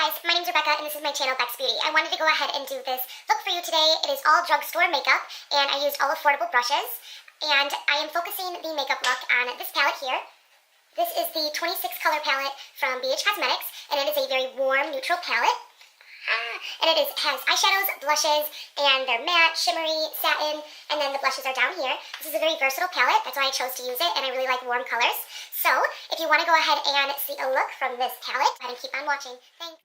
guys, my name's Rebecca and this is my channel Beck's Beauty. I wanted to go ahead and do this look for you today. It is all drugstore makeup and I used all affordable brushes. And I am focusing the makeup look on this palette here. This is the 26 color palette from BH Cosmetics and it is a very warm, neutral palette. And it has eyeshadows, blushes, and they're matte, shimmery, satin, and then the blushes are down here. This is a very versatile palette, that's why I chose to use it, and I really like warm colors. So, if you want to go ahead and see a look from this palette, go ahead and keep on watching. Thanks.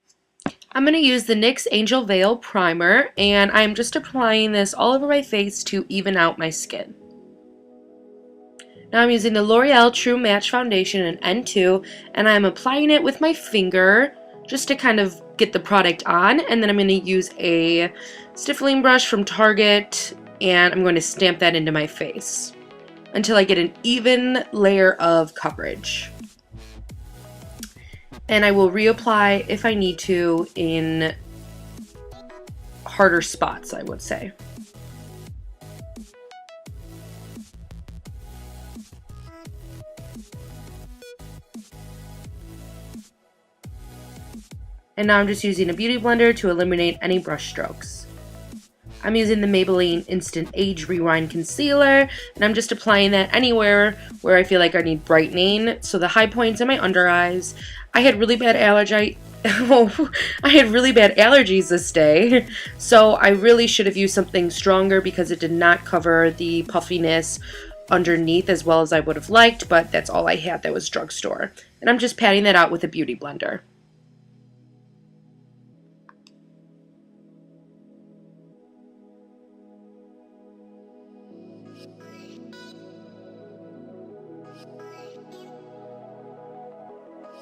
I'm going to use the NYX Angel Veil Primer, and I'm just applying this all over my face to even out my skin. Now I'm using the L'Oreal True Match Foundation in N2, and I'm applying it with my finger, just to kind of get the product on, and then I'm going to use a stippling brush from Target and I'm going to stamp that into my face until I get an even layer of coverage. And I will reapply if I need to in harder spots, I would say. And now I'm just using a beauty blender to eliminate any brush strokes. I'm using the Maybelline Instant Age Rewind Concealer, and I'm just applying that anywhere where I feel like I need brightening. So the high points in my under eyes. I had really bad allergies this day, so I really should have used something stronger because it did not cover the puffiness underneath as well as I would have liked, but that's all I had that was drugstore. And I'm just patting that out with a beauty blender.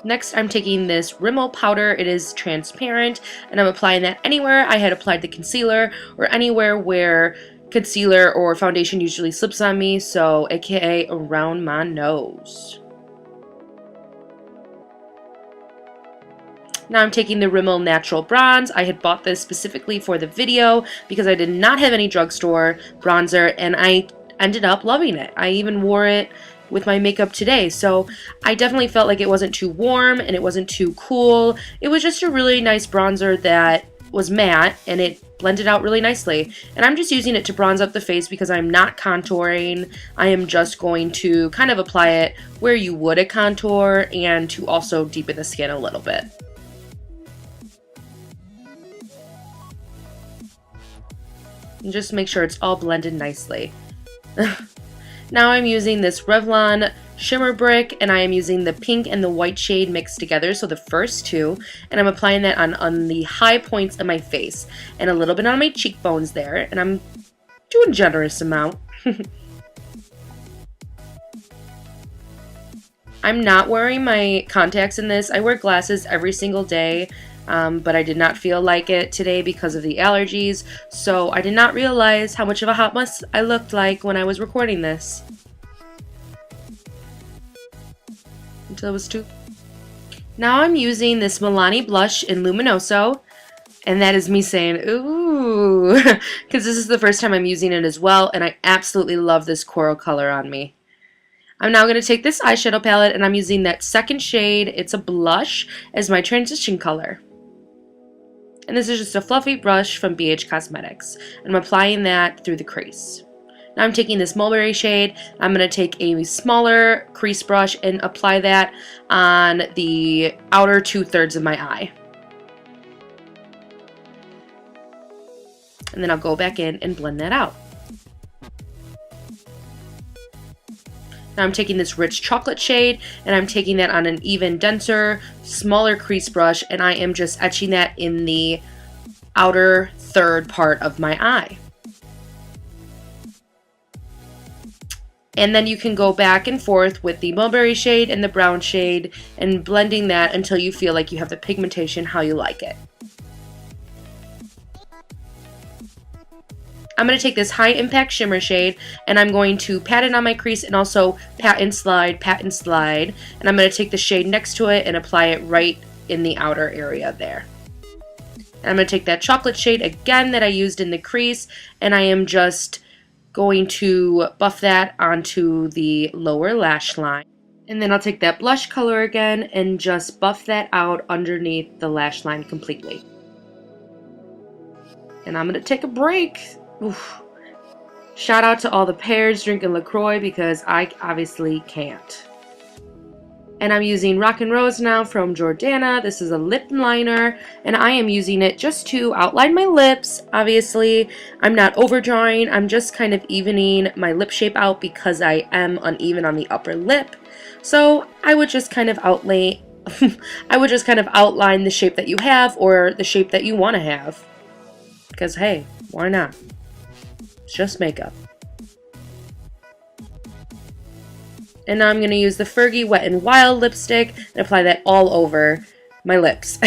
Next, I'm taking this Rimmel powder. It is transparent, and I'm applying that anywhere I had applied the concealer or anywhere where concealer or foundation usually slips on me, so aka around my nose. Now I'm taking the Rimmel Natural Bronze. I had bought this specifically for the video because I did not have any drugstore bronzer, and I ended up loving it. I even wore it with my makeup today, so I definitely felt like it wasn't too warm and it wasn't too cool. It was just a really nice bronzer that was matte and it blended out really nicely. And I'm just using it to bronze up the face because I'm not contouring. I am just going to kind of apply it where you would a contour and to also deepen the skin a little bit. And just make sure it's all blended nicely. Now I'm using this Revlon Shimmer Brick, and I am using the pink and the white shade mixed together, so the first two, and I'm applying that on the high points of my face, and a little bit on my cheekbones there, and I'm doing a generous amount. I'm not wearing my contacts in this. I wear glasses every single day, but I did not feel like it today because of the allergies, so I did not realize how much of a hot mess I looked like when I was recording this. Until it was too... Now I'm using this Milani Blush in Luminoso, and that is me saying, ooh, because this is the first time I'm using it as well, and I absolutely love this coral color on me. I'm now going to take this eyeshadow palette, and I'm using that second shade, it's a blush, as my transition color. And this is just a fluffy brush from BH Cosmetics. And I'm applying that through the crease. Now I'm taking this mulberry shade. I'm going to take a smaller crease brush and apply that on the outer 2/3 of my eye. And then I'll go back in and blend that out. Now I'm taking this rich chocolate shade and I'm taking that on an even denser, smaller crease brush, and I am just etching that in the outer third part of my eye. And then you can go back and forth with the mulberry shade and the brown shade and blending that until you feel like you have the pigmentation how you like it. I'm going to take this high impact shimmer shade and I'm going to pat it on my crease and also pat and slide, and I'm going to take the shade next to it and apply it right in the outer area there. And I'm going to take that chocolate shade again that I used in the crease, and I am just going to buff that onto the lower lash line. And then I'll take that blush color again and just buff that out underneath the lash line completely. And I'm going to take a break. Oof. Shout out to all the pairs drinking LaCroix because I obviously can't. And I'm using Rock and Rose now from Jordanna. This is a lip liner, and I am using it just to outline my lips. Obviously, I'm not overdrawing. I'm just kind of evening my lip shape out because I am uneven on the upper lip. So I would just kind of outline the shape that you have or the shape that you want to have. Because hey, why not? It's just makeup. And now I'm going to use the Fergie Wet n Wild lipstick and apply that all over my lips.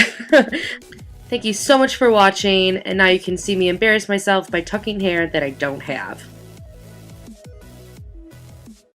Thank you so much for watching, and now you can see me embarrass myself by tucking hair that I don't have.